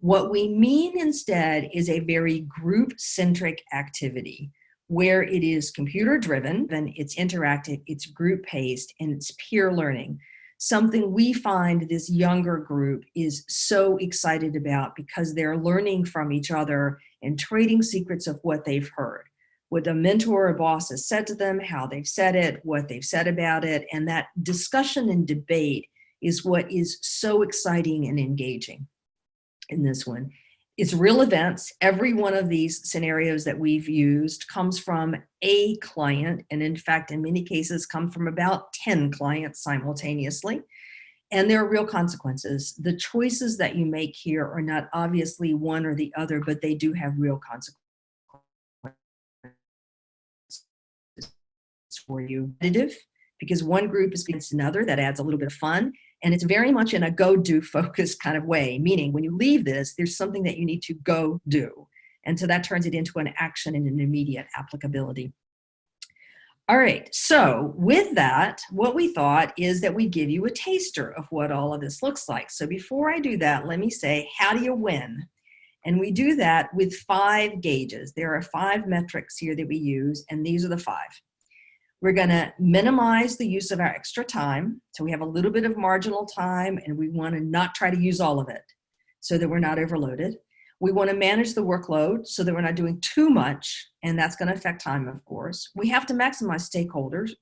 What we mean instead is a very group-centric activity where it is computer-driven, then it's interactive, it's group-paced, and it's peer learning. Something we find this younger group is so excited about because they're learning from each other and trading secrets of what they've heard. What a mentor or boss has said to them, how they've said it, what they've said about it, and that discussion and debate is what is so exciting and engaging in this one. It's real events. Every one of these scenarios that we've used comes from a client, and in fact, in many cases, come from about 10 clients simultaneously. And there are real consequences. The choices that you make here are not obviously one or the other, but they do have real consequences for you. Because one group is against another, that adds a little bit of fun. And it's very much in a go-do focused kind of way, meaning when you leave this, there's something that you need to go do. And so that turns it into an action and an immediate applicability. All right, so with that, what we thought is that we give you a taster of what all of this looks like. So before I do that, let me say, how do you win? And we do that with 5 gauges. There are 5 metrics here that we use, and these are the 5. We're going to minimize the use of our extra time. So we have a little bit of marginal time, and we want to not try to use all of it so that we're not overloaded. We want to manage the workload so that we're not doing too much, and that's going to affect time, of course. We have to maximize stakeholders'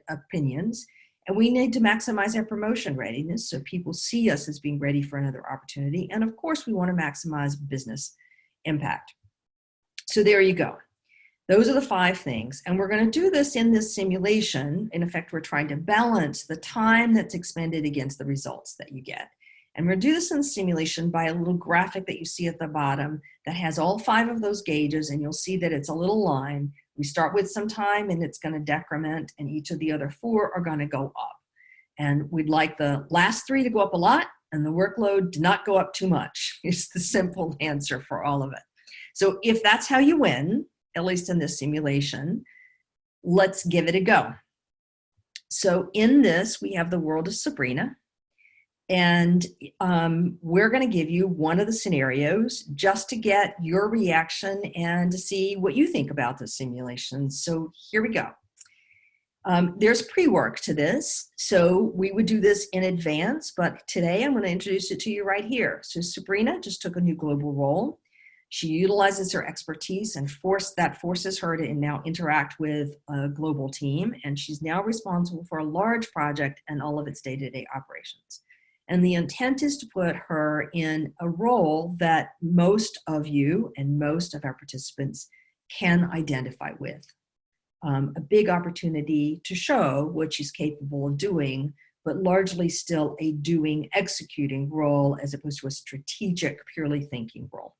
opinions, and we need to maximize our promotion readiness so people see us as being ready for another opportunity. And of course, we want to maximize business impact. So there you go. Those are the 5 things, and we're going to do this in this simulation. In effect, we're trying to balance the time that's expended against the results that you get. And we're going to do this in the simulation by a little graphic that you see at the bottom that has all 5 of those gauges, and you'll see that it's a little line. We start with some time, and it's going to decrement, and each of the other 4 are going to go up. And we'd like the last 3 to go up a lot, and the workload to not go up too much. It's the simple answer for all of it. So if that's how you win, at least in this simulation, let's give it a go. So in this, we have the world of Sabrina, and we're going to give you one of the scenarios just to get your reaction and to see what you think about the simulation. So here we go. There's pre-work to this, so we would do this in advance, but today I'm going to introduce it to you right here. So Sabrina just took a new global role. She utilizes her expertise and forces her to now interact with a global team, and she's now responsible for a large project and all of its day-to-day operations. And the intent is to put her in a role that most of you and most of our participants can identify with. A big opportunity to show what she's capable of doing, but largely still a doing, executing role as opposed to a strategic, purely thinking role.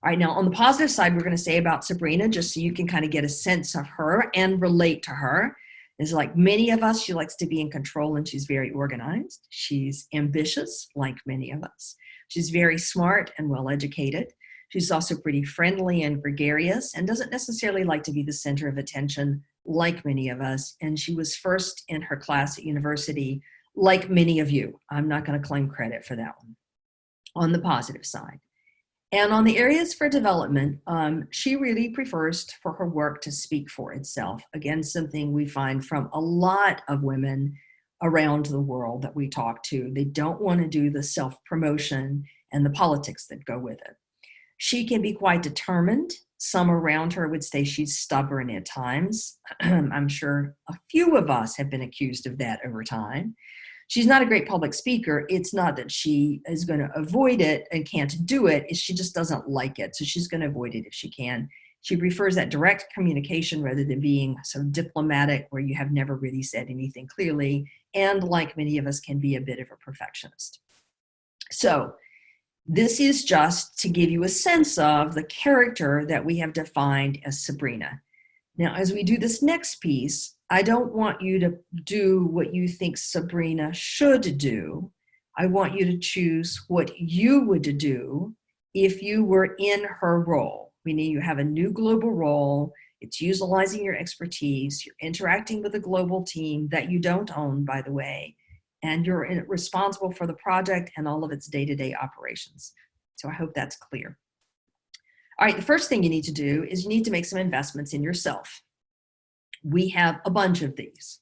All right, now on the positive side, we're going to say about Sabrina, just so you can kind of get a sense of her and relate to her, is like many of us, she likes to be in control and she's very organized. She's ambitious, like many of us. She's very smart and well-educated. She's also pretty friendly and gregarious and doesn't necessarily like to be the center of attention, like many of us. And she was first in her class at university, like many of you. I'm not going to claim credit for that one, on the positive side. And on the areas for development, she really prefers for her work to speak for itself. Again, something we find from a lot of women around the world that we talk to. They don't want to do the self-promotion and the politics that go with it. She can be quite determined. Some around her would say she's stubborn at times. I'm sure a few of us have been accused of that over time. She's not a great public speaker. It's not that she is going to avoid it and can't do it. It's she just doesn't like it. So she's going to avoid it if she can. She prefers that direct communication rather than being so diplomatic where you have never really said anything clearly. And like many of us, can be a bit of a perfectionist. So this is just to give you a sense of the character that we have defined as Sabrina. Now, as we do this next piece, I don't want you to do what you think Sabrina should do. I want you to choose what you would do if you were in her role. Meaning you have a new global role, it's utilizing your expertise, you're interacting with a global team that you don't own, by the way, and you're responsible for the project and all of its day-to-day operations. So I hope that's clear. All right, the first thing you need to do is you need to make some investments in yourself. We have a bunch of these.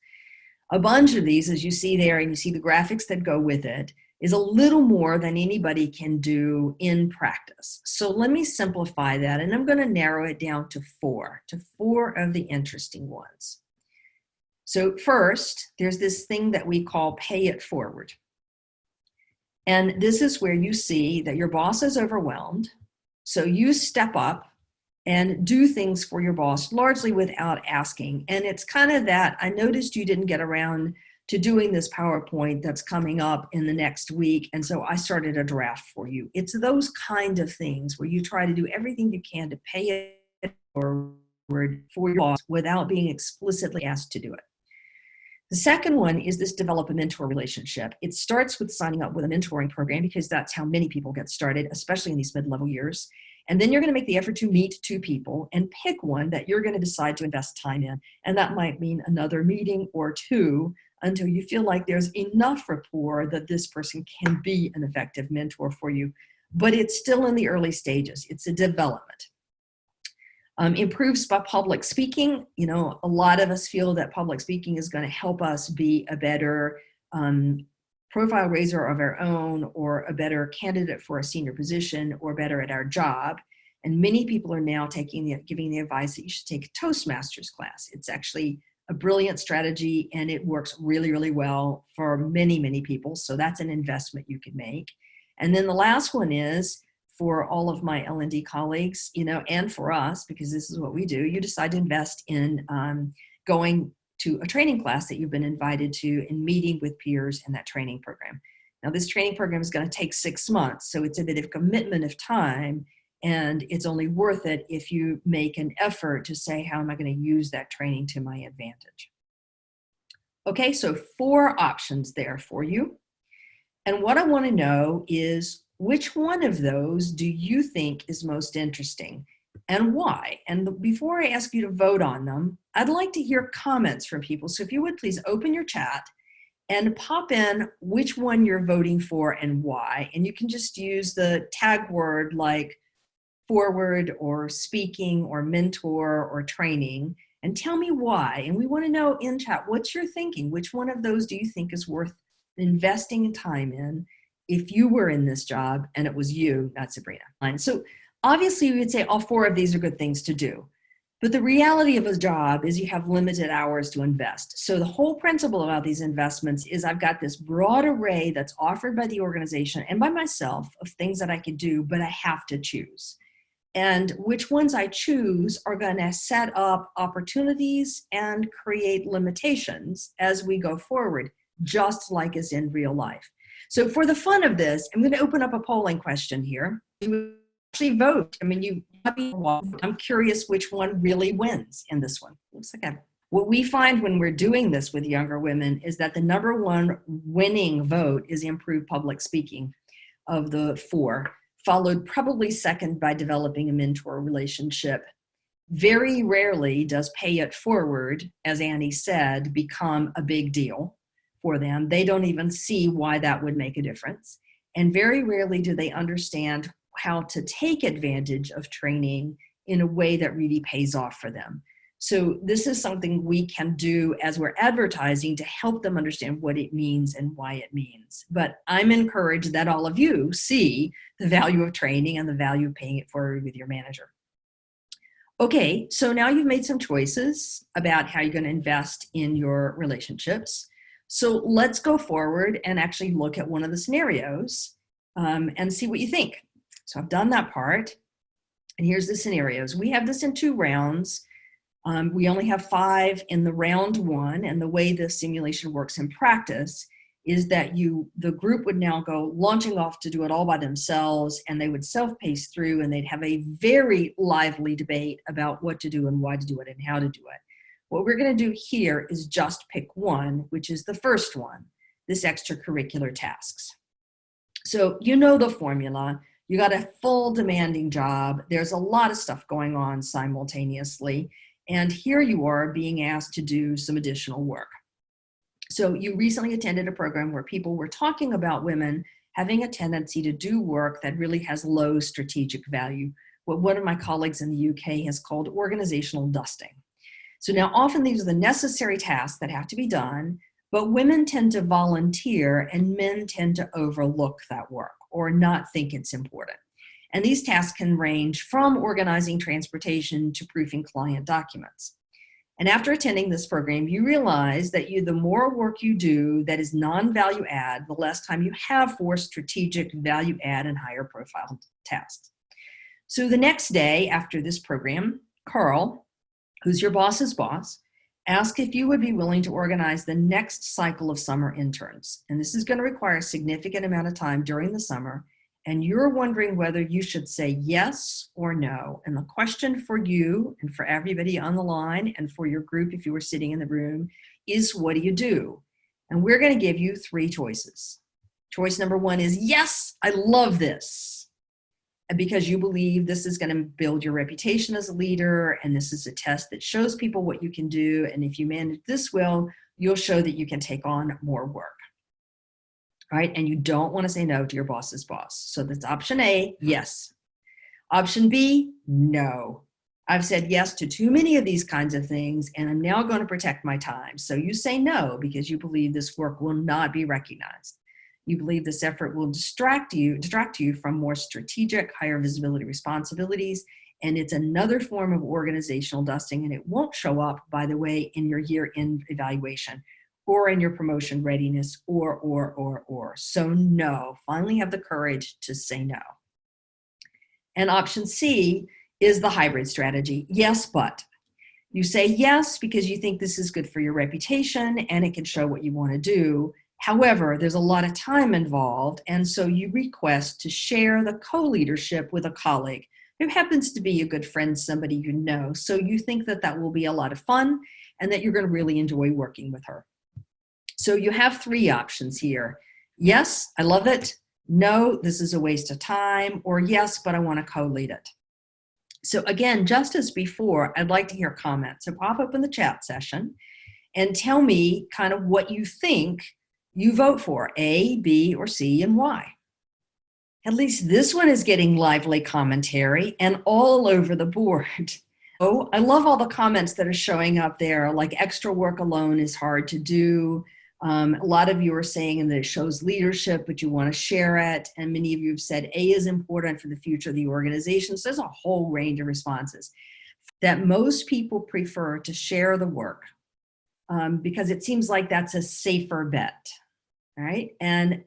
A bunch of these, as you see there, and you see the graphics that go with it, is a little more than anybody can do in practice. So let me simplify that, and I'm going to narrow it down to four of the interesting ones. So first, there's this thing that we call pay it forward. And this is where you see that your boss is overwhelmed, so you step up and do things for your boss largely without asking. And it's kind of that, I noticed you didn't get around to doing this PowerPoint that's coming up in the next week, and so I started a draft for you. It's those kind of things where you try to do everything you can to pay it forward for your boss without being explicitly asked to do it. The second one is this develop a mentor relationship. It starts with signing up with a mentoring program because that's how many people get started, especially in these mid-level years. And then you're going to make the effort to meet two people and pick one that you're going to decide to invest time in. And that might mean another meeting or two until you feel like there's enough rapport that this person can be an effective mentor for you. But it's still in the early stages. It's a development. Improves by public speaking. You know, a lot of us feel that public speaking is going to help us be a better profile raiser of our own, or a better candidate for a senior position, or better at our job. And many people are now giving the advice that you should take a Toastmasters class. It's actually a brilliant strategy, and it works really, really well for many, many people. So that's an investment you can make. And then the last one is for all of my L&D colleagues, you know, and for us, because this is what we do, you decide to invest in going to a training class that you've been invited to and meeting with peers in that training program. Now, this training program is going to take 6 months, so it's a bit of commitment of time, and it's only worth it if you make an effort to say, how am I going to use that training to my advantage? Okay, so 4 options there for you. And what I want to know is, which one of those do you think is most interesting, and why? And before I ask you to vote on them, I'd like to hear comments from people. So if you would please open your chat and pop in which one you're voting for and why. And you can just use the tag word like forward or speaking or mentor or training, and tell me why. And we want to know in chat what you're thinking. Which one of those do you think is worth investing time in if you were in this job and it was you, not Sabrina? So obviously we would say all 4 of these are good things to do. But the reality of a job is you have limited hours to invest. So the whole principle about these investments is I've got this broad array that's offered by the organization and by myself of things that I could do, but I have to choose. And which ones I choose are going to set up opportunities and create limitations as we go forward, just like is in real life. So for the fun of this, I'm going to open up a polling question here. You actually vote. I mean, I'm curious which one really wins in this one. Looks like what we find when we're doing this with younger women is that the number 1 winning vote is improved public speaking of the 4, followed probably second by developing a mentor relationship. Very rarely does pay it forward, as Annie said, become a big deal for them. They don't even see why that would make a difference. And very rarely do they understand how to take advantage of training in a way that really pays off for them. So this is something we can do as we're advertising to help them understand what it means and why it means. But I'm encouraged that all of you see the value of training and the value of paying it forward with your manager. Okay, so now you've made some choices about how you're going to invest in your relationships. So let's go forward and actually look at one of the scenarios and see what you think. So I've done that part, and here's the scenarios. We have this in 2 rounds. We only have 5 in the round 1, and the way the simulation works in practice is that the group would now go launching off to do it all by themselves, and they would self-pace through, and they'd have a very lively debate about what to do and why to do it and how to do it. What we're going to do here is just pick one, which is the first one, this extracurricular tasks. So you know the formula. You got a full demanding job. There's a lot of stuff going on simultaneously. And here you are being asked to do some additional work. So you recently attended a program where people were talking about women having a tendency to do work that really has low strategic value, what one of my colleagues in the UK has called organizational dusting. So now often these are the necessary tasks that have to be done, but women tend to volunteer and men tend to overlook that work or not think it's important. And these tasks can range from organizing transportation to proofing client documents. And after attending this program, you realize that the more work you do that is non-value add, the less time you have for strategic value add and higher profile tasks. So the next day after this program, Carl, who's your boss's boss, asked if you would be willing to organize the next cycle of summer interns. And this is going to require a significant amount of time during the summer. And you're wondering whether you should say yes or no. And the question for you and for everybody on the line and for your group, if you were sitting in the room, is what do you do? And we're going to give you three choices. Choice number one is, yes, I love this. And because you believe this is going to build your reputation as a leader, and this is a test that shows people what you can do. And if you manage this well, you'll show that you can take on more work. Right? And you don't want to say no to your boss's boss. So that's option A, yes. Option B, no. I've said yes to too many of these kinds of things, and I'm now going to protect my time. So you say no because you believe this work will not be recognized. You believe this effort will distract you from more strategic, higher visibility responsibilities, and it's another form of organizational dusting, and it won't show up, by the way, in your year-end evaluation or in your promotion readiness, or. So no, finally have the courage to say no. And option C is the hybrid strategy. Yes, but. You say yes because you think this is good for your reputation and it can show what you want to do. However, there's a lot of time involved, and so you request to share the co-leadership with a colleague who happens to be a good friend, somebody you know. So you think that that will be a lot of fun and that you're going to really enjoy working with her. So you have three options here. Yes, I love it. No, this is a waste of time. Or yes, but I want to co-lead it. So again, just as before, I'd like to hear comments. So pop up in the chat session and tell me kind of what you think you vote for, A, B, or C, and why. At least this one is getting lively commentary and all over the board. Oh, I love all the comments that are showing up there, like extra work alone is hard to do. A lot of you are saying that it shows leadership, but you want to share it. And many of you have said A is important for the future of the organization. So there's a whole range of responses that most people prefer to share the work because it seems like that's a safer bet, right? And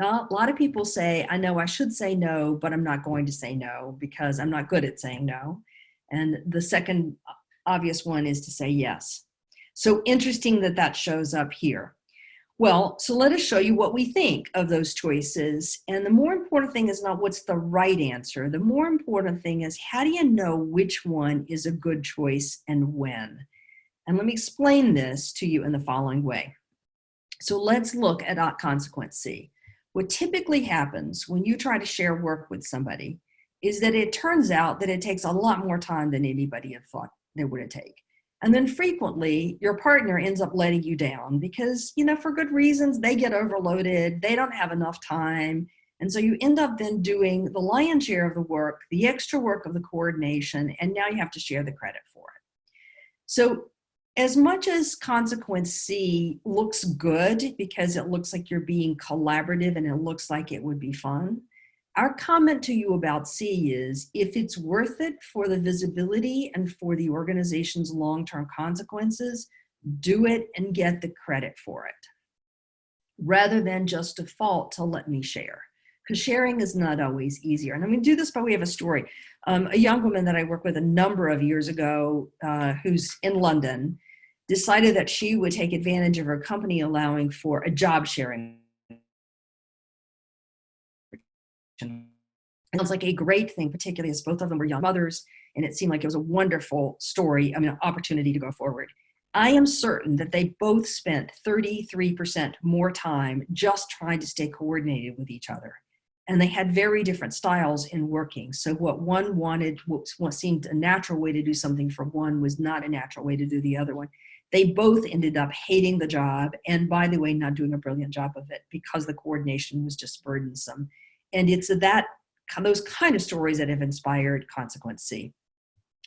a lot of people say, I know I should say no, but I'm not going to say no because I'm not good at saying no. And the second obvious one is to say yes. So interesting that that shows up here. Well, so let us show you what we think of those choices. And the more important thing is not what's the right answer. The more important thing is, how do you know which one is a good choice and when? And let me explain this to you in the following way. So let's look at consequence C. What typically happens when you try to share work with somebody is that it turns out that it takes a lot more time than anybody had thought it would take. And then frequently your partner ends up letting you down because, for good reasons, they get overloaded, they don't have enough time. And so you end up then doing the lion's share of the work, the extra work of the coordination, and now you have to share the credit for it. So as much as consequence C looks good because it looks like you're being collaborative and it looks like it would be fun, our comment to you about C is, if it's worth it for the visibility and for the organization's long-term consequences, do it and get the credit for it, rather than just default to let me share. Because sharing is not always easier. And I'm going to do this by way of a story. A young woman that I worked with a number of years ago, who's in London, decided that she would take advantage of her company allowing for a job sharing. It sounds like a great thing, particularly as both of them were young mothers, and it seemed like it was a wonderful story, an opportunity to go forward. I am certain that they both spent 33% more time just trying to stay coordinated with each other. And they had very different styles in working. So what one wanted, what seemed a natural way to do something for one was not a natural way to do the other one. They both ended up hating the job, and by the way, not doing a brilliant job of it because the coordination was just burdensome. And it's those kind of stories that have inspired Consequence C.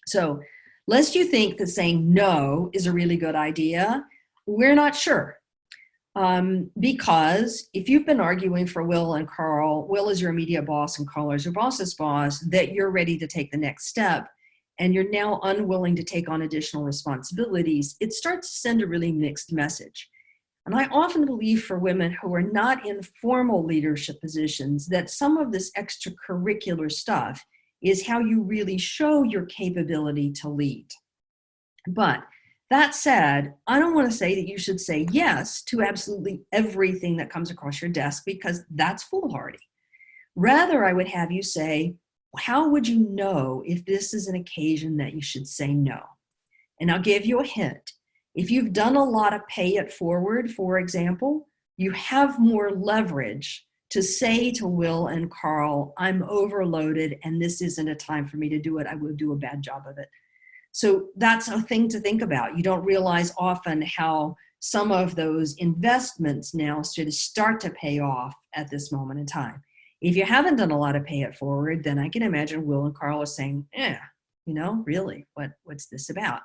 So, lest you think that saying no is a really good idea, we're not sure. Because if you've been arguing for Will and Carl, Will is your immediate boss and Carl is your boss's boss, that you're ready to take the next step and you're now unwilling to take on additional responsibilities, it starts to send a really mixed message. And I often believe for women who are not in formal leadership positions that some of this extracurricular stuff is how you really show your capability to lead. But that said, I don't want to say that you should say yes to absolutely everything that comes across your desk because that's foolhardy. Rather, I would have you say, how would you know if this is an occasion that you should say no? And I'll give you a hint. If you've done a lot of pay it forward, for example, you have more leverage to say to Will and Carl, I'm overloaded and this isn't a time for me to do it. I will do a bad job of it. So that's a thing to think about. You don't realize often how some of those investments now should start to pay off at this moment in time. If you haven't done a lot of pay it forward, then I can imagine Will and Carl are saying, really, what's this about?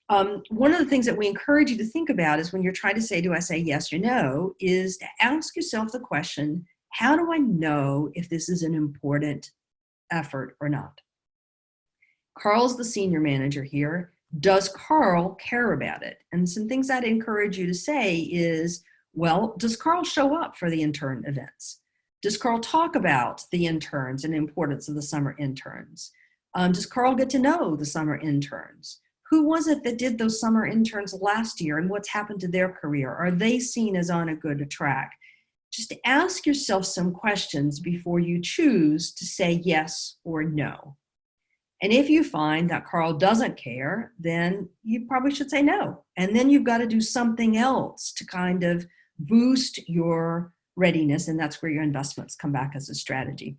One of the things that we encourage you to think about is when you're trying to say, do I say yes or no, is to ask yourself the question, how do I know if this is an important effort or not? Carl's the senior manager here. Does Carl care about it? And some things I'd encourage you to say is, well, does Carl show up for the intern events? Does Carl talk about the interns and the importance of the summer interns? Does Carl get to know the summer interns? Who was it that did those summer interns last year and what's happened to their career? Are they seen as on a good track? Just ask yourself some questions before you choose to say yes or no. And if you find that Carl doesn't care, then you probably should say no. And then you've got to do something else to kind of boost your readiness. And that's where your investments come back as a strategy.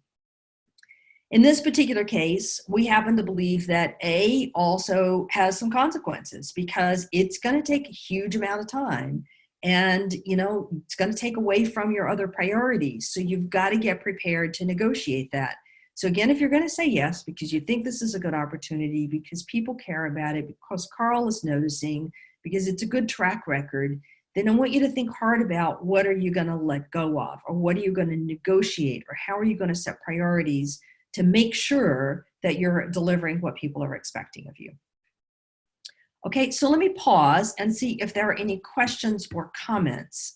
In this particular case, we happen to believe that A also has some consequences because it's going to take a huge amount of time. And, it's going to take away from your other priorities. So you've got to get prepared to negotiate that. So again, if you're going to say yes, because you think this is a good opportunity, because people care about it, because Carl is noticing, because it's a good track record, then I want you to think hard about what are you going to let go of, or what are you going to negotiate, or how are you going to set priorities to make sure that you're delivering what people are expecting of you. Okay, so let me pause and see if there are any questions or comments